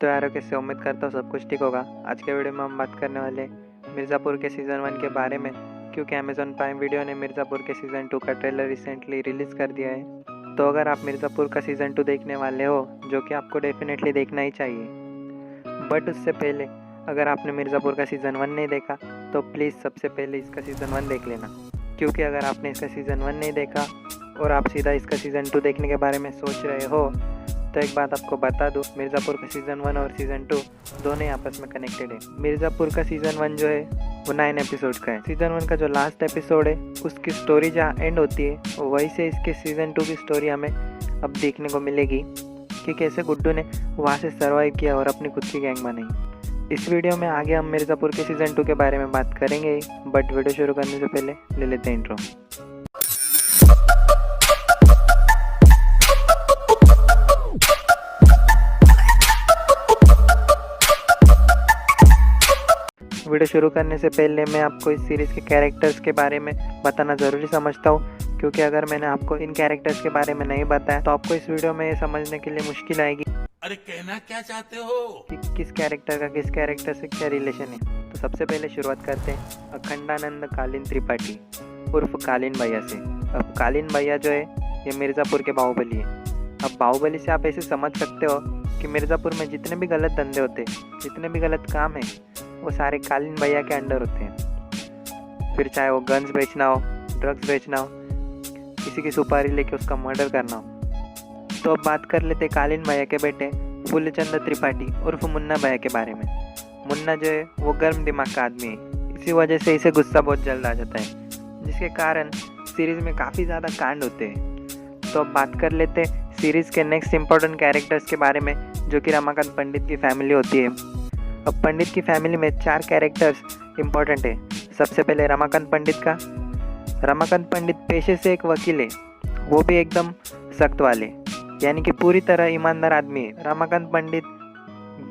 तो यारो कैसे उम्मीद करता हूँ सब कुछ ठीक होगा। आज के वीडियो में हम बात करने वाले मिर्ज़ापुर के सीज़न 1 के बारे में, क्योंकि अमेज़ॉन प्राइम वीडियो ने मिर्ज़ापुर के सीज़न 2 का ट्रेलर रिसेंटली रिलीज़ कर दिया है। तो अगर आप मिर्ज़ापुर का सीज़न 2 देखने वाले हो, जो कि आपको डेफिनेटली देखना ही चाहिए, बट उससे पहले अगर आपने मिर्ज़ापुर का सीज़न 1 नहीं देखा तो प्लीज़ सबसे पहले इसका सीज़न 1 देख लेना, क्योंकि अगर आपने इसका सीज़न 1 नहीं देखा और आप सीधा इसका सीज़न 2 देखने के बारे में सोच रहे हो, तो एक बात आपको बता दूँ, मिर्ज़ापुर का सीज़न 1 और सीज़न 2 दोनों आपस में कनेक्टेड है। मिर्ज़ापुर का सीज़न 1 जो है वो 9 एपिसोड का है। सीज़न 1 का जो लास्ट एपिसोड है उसकी स्टोरी जहाँ एंड होती है, वहीं से इसके सीज़न 2 की स्टोरी हमें अब देखने को मिलेगी कि कैसे गुड्डू ने वहाँ से सर्वाइव किया और अपनी खुद की गैंग बनाई। इस वीडियो में आगे हम मिर्ज़ापुर के सीज़न 2 के बारे में बात करेंगे, बट वीडियो शुरू करने से पहले ले लेते हैं इंट्रो। वीडियो शुरू करने से पहले मैं आपको इस सीरीज़ के कैरेक्टर्स के बारे में बताना ज़रूरी समझता हूँ, क्योंकि अगर मैंने आपको इन कैरेक्टर्स के बारे में नहीं बताया तो आपको इस वीडियो में ये समझने के लिए मुश्किल आएगी अरे कहना क्या चाहते हो कि किस कैरेक्टर का किस कैरेक्टर से क्या रिलेशन है। तो सबसे पहले शुरुआत करते हैं अखंडानंद कालीन त्रिपाठी उर्फ कालीन भैया से। अब कालीन भैया जो है ये मिर्ज़ापुर के बाहुबली है। अब बाहुबली से आप ऐसे समझ सकते हो कि मिर्ज़ापुर में जितने भी गलत धंधे होते हैं, जितने भी गलत काम है, वो सारे कालीन भैया के अंडर होते हैं। फिर चाहे वो गन्स बेचना हो, ड्रग्स बेचना हो, किसी की सुपारी लेके उसका मर्डर करना हो। तो अब बात कर लेते कालीन भैया के बेटे फूलचंद त्रिपाठी उर्फ मुन्ना भैया के बारे में। मुन्ना जो है वो गर्म दिमाग का आदमी है, इसी वजह से इसे गुस्सा बहुत जल्द आ जाता है, जिसके कारण सीरीज़ में काफ़ी ज़्यादा कांड होते हैं। तो अब बात कर लेते सीरीज़ के नेक्स्ट इम्पोर्टेंट कैरेक्टर्स के बारे में, जो कि रमाकांत पंडित की फैमिली होती है। अब पंडित की फैमिली में 4 कैरेक्टर्स इम्पोर्टेंट है। सबसे पहले रमाकांत पंडित का। रमाकांत पंडित पेशे से एक वकील है, वो भी एकदम सख्त वाले, यानी कि पूरी तरह ईमानदार आदमी है। रमाकांत पंडित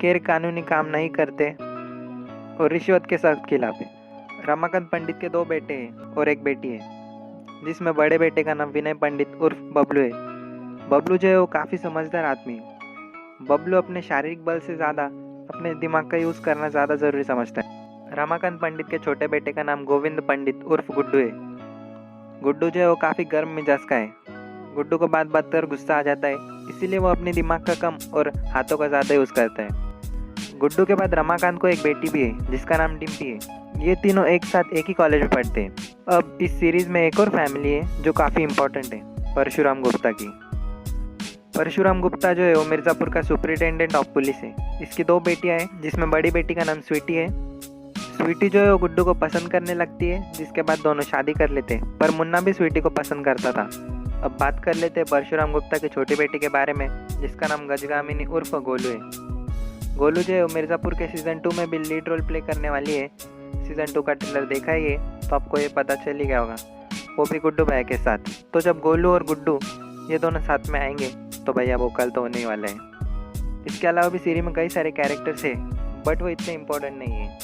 गैर कानूनी काम नहीं करते और रिश्वत के सख्त खिलाफ है। रमाकांत पंडित के 2 बेटे हैं और एक बेटी है, जिसमें बड़े बेटे का नाम विनय पंडित उर्फ बबलू है। बबलू जो है वो काफ़ी समझदार आदमी है। बबलू अपने शारीरिक बल से ज़्यादा अपने दिमाग का यूज़ करना ज़्यादा ज़रूरी समझता है। रमाकांत पंडित के छोटे बेटे का नाम गोविंद पंडित उर्फ गुड्डू है। गुड्डू जो है वो काफ़ी गर्म मिजाज का है। गुड्डू को बात बात पर गुस्सा आ जाता है, इसीलिए वो अपने दिमाग का कम और हाथों का ज़्यादा यूज़ करता है। गुड्डू के बाद रमाकांत को एक बेटी भी है, जिसका नाम डिम्पी है। ये तीनों एक साथ एक ही कॉलेज में पढ़ते हैं। अब इस सीरीज़ में एक और फैमिली है जो काफ़ी इम्पोर्टेंट है, परशुराम गुप्ता की। परशुराम गुप्ता जो है वो मिर्ज़ापुर का सुपरिटेंडेंट ऑफ पुलिस है। इसकी 2 बेटियां हैं, जिसमें बड़ी बेटी का नाम स्वीटी है। स्वीटी जो है वो गुड्डू को पसंद करने लगती है, जिसके बाद दोनों शादी कर लेते हैं, पर मुन्ना भी स्वीटी को पसंद करता था। अब बात कर लेते हैं परशुराम गुप्ता की छोटी बेटी के बारे में, जिसका नाम गजगामिनी उर्फ गोलू है। गोलू जो है वो मिर्ज़ापुर के सीज़न 2 में भी लीड रोल प्ले करने वाली है। सीज़न 2 का ट्रेलर देखा ही है तो आपको ये पता चल ही गया होगा, वो भी गुड्डू भैया के साथ। तो जब गोलू और गुड्डू ये दोनों साथ में आएंगे तो भैया वो कल तो होने ही वाला है। इसके अलावा भी सीरीज में कई सारे कैरेक्टर्स हैं, बट वो इतने इम्पोर्टेंट नहीं है,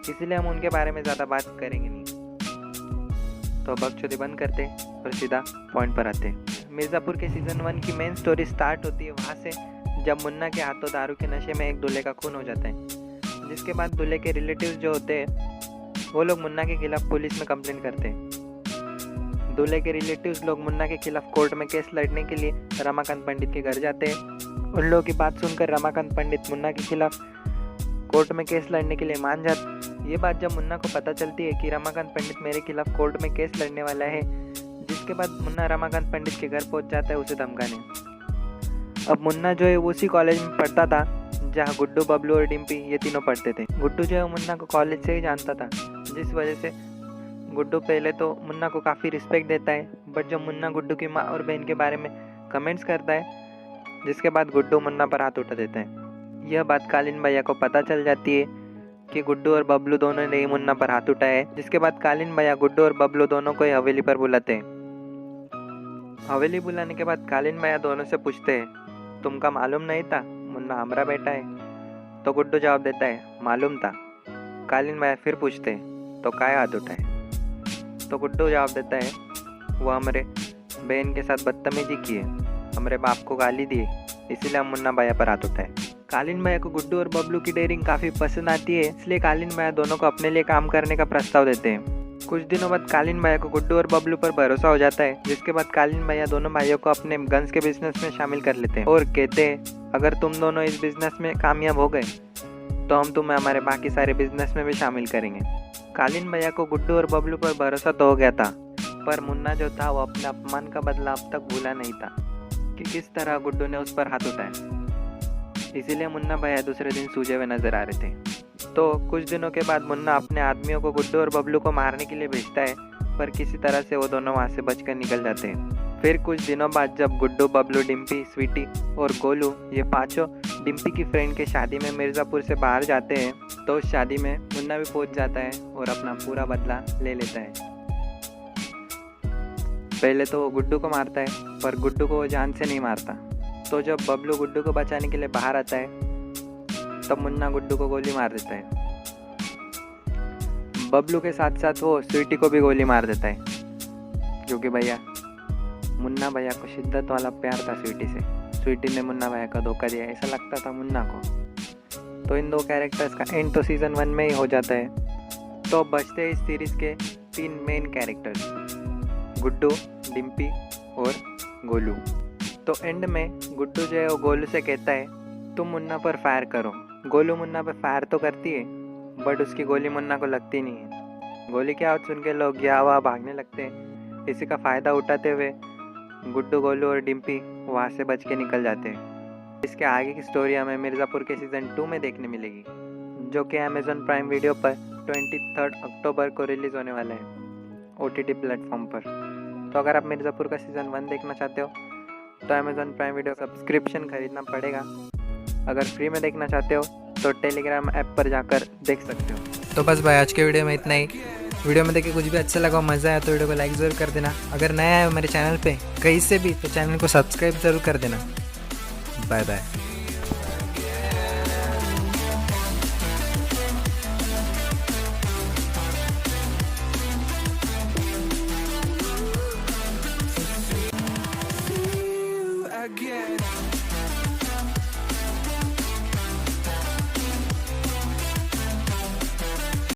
इसलिए हम उनके बारे में ज़्यादा बात करेंगे नहीं। तो बकचोदी बंद करते और सीधा पॉइंट पर आते। मिर्ज़ापुर के सीज़न 1 की मेन स्टोरी स्टार्ट होती है वहाँ से, जब मुन्ना के हाथों दारू के नशे में एक दूल्हे का खून हो जाता है, जिसके बाद दूल्हे के रिलेटिव्स जो होते हैं वो लोग मुन्ना के खिलाफ पुलिस में कंप्लेंट करते हैं। दूल्हे के रिलेटिव्स लोग मुन्ना के खिलाफ कोर्ट में केस लड़ने के लिए रमाकांत पंडित के घर जाते हैं। उन लोगों की बात सुनकर रमाकांत पंडित मुन्ना के खिलाफ कोर्ट में केस लड़ने के लिए मान जाते। ये बात जब मुन्ना को पता चलती है कि रमाकांत पंडित मेरे खिलाफ कोर्ट में केस लड़ने वाला है, जिसके बाद मुन्ना रमाकांत पंडित के घर पहुंच जाता है उसे धमकाने। अब मुन्ना जो है वो उसी कॉलेज में पढ़ता था जहाँ गुड्डू, बबलू और डिम्पी ये तीनों पढ़ते थे। गुड्डू जो है मुन्ना को कॉलेज से ही जानता था, जिस वजह से गुड्डू पहले तो मुन्ना को काफ़ी रिस्पेक्ट देता है, बट जब मुन्ना गुड्डू की माँ और बहन के बारे में कमेंट्स करता है, जिसके बाद गुड्डू मुन्ना पर हाथ उठा देता है। यह बात कालीन भैया को पता चल जाती है कि गुड्डू और बबलू दोनों ने ही मुन्ना पर हाथ उठाया है, जिसके बाद कालीन भैया गुड्डू और बबलू दोनों को ही हवेली पर बुलाते हैं। हवेली बुलाने के बाद कालीन भैया दोनों से पूछते हैं, तुमका मालूम नहीं था मुन्ना हमारा बेटा है? तो गुड्डू जवाब देता है, मालूम था। कालीन भैया फिर पूछते हैं, तो काय हाथ उठाए? तो गुड्डू जवाब देता है, वो हमारे बहन के साथ बदतमीजी की है, हमारे बाप को गाली दी, इसीलिए हम मुन्ना भैया पर हाथ उठाए। कालीन भैया को गुड्डू और बबलू की डेयरिंग काफ़ी पसंद आती है, इसलिए कालीन भैया दोनों को अपने लिए काम करने का प्रस्ताव देते हैं। कुछ दिनों बाद कालीन भैया को गुड्डू और बबलू पर भरोसा हो जाता है, जिसके बाद कालीन भैया दोनों भाइयों को अपने गन्स के बिजनेस में शामिल कर लेते हैं और कहते हैं अगर तुम दोनों इस बिजनेस में कामयाब हो गए तो हम तुम्हें हमारे बाकी सारे बिजनेस में भी शामिल करेंगे। कालीन भैया को गुड्डू और बबलू पर भरोसा तो हो गया था, पर मुन्ना जो था वो अपने अपमान का बदला अब तक भूला नहीं था कि किस तरह गुड्डू ने उस पर हाथ उठाया। इसीलिए मुन्ना भैया दूसरे दिन सूझे हुए नजर आ रहे थे। तो कुछ दिनों के बाद मुन्ना अपने आदमियों को गुड्डू और बबलू को मारने के लिए भेजता है, पर किसी तरह से वो दोनों वहाँ से बचकर निकल जाते हैं। फिर कुछ दिनों बाद जब गुड्डू, बबलू, डिम्पी, स्वीटी और गोलू ये पांचों डिम्पी की फ्रेंड के शादी में मिर्ज़ापुर से बाहर जाते हैं, तो उस शादी में मुन्ना भी पहुंच जाता है और अपना पूरा बदला ले लेता है। पहले तो वो गुड्डू को मारता है, पर गुड्डू को वो जान से नहीं मारता। तो जब बबलू गुड्डू को बचाने के लिए बाहर आता है तब मुन्ना गुड्डू को गोली मार देता है। बबलू के साथ साथ वो स्वीटी को भी गोली मार देता है, क्योंकि भैया मुन्ना भैया को शिद्दत वाला प्यार था स्वीटी से। स्वीटी ने मुन्ना भैया का धोखा दिया, ऐसा लगता था मुन्ना को। तो इन दो कैरेक्टर्स का एंड तो सीज़न 1 में ही हो जाता है। तो बचते हैं इस सीरीज़ के 3 मेन कैरेक्टर्स, गुड्डू, डिम्पी और गोलू। तो एंड में गुड्डू जो है वो गोलू से कहता है तुम मुन्ना पर फायर करो। गोलू मुन्ना पर फायर तो करती है, बट उसकी गोली मुन्ना को लगती नहीं है। गोली की आवाज़ सुन के लोग यहाँ वहाँ भागने लगते हैं। इसी का फ़ायदा उठाते हुए गुड्डू, गोलू और डिम्पी वहाँ से बच के निकल जाते हैं। इसके आगे की स्टोरी हमें मिर्ज़ापुर के सीज़न 2 में देखने मिलेगी, जो कि अमेज़ॉन प्राइम वीडियो पर 23 अक्टूबर को रिलीज़ होने वाला है OTT प्लेटफॉर्म पर। तो अगर आप मिर्ज़ापुर का सीज़न 1 देखना चाहते हो तो अमेज़ॉन प्राइम वीडियो सब्सक्रिप्शन खरीदना पड़ेगा। अगर फ्री में देखना चाहते हो तो टेलीग्राम ऐप पर जाकर देख सकते हो। तो बस भाई आज के वीडियो में इतना ही। वीडियो में देखे कुछ भी अच्छा लगा, मज़ा आया तो वीडियो को लाइक ज़रूर कर देना। अगर नया है मेरे चैनल पे कहीं से भी तो चैनल को सब्सक्राइब ज़रूर कर देना। Bye bye.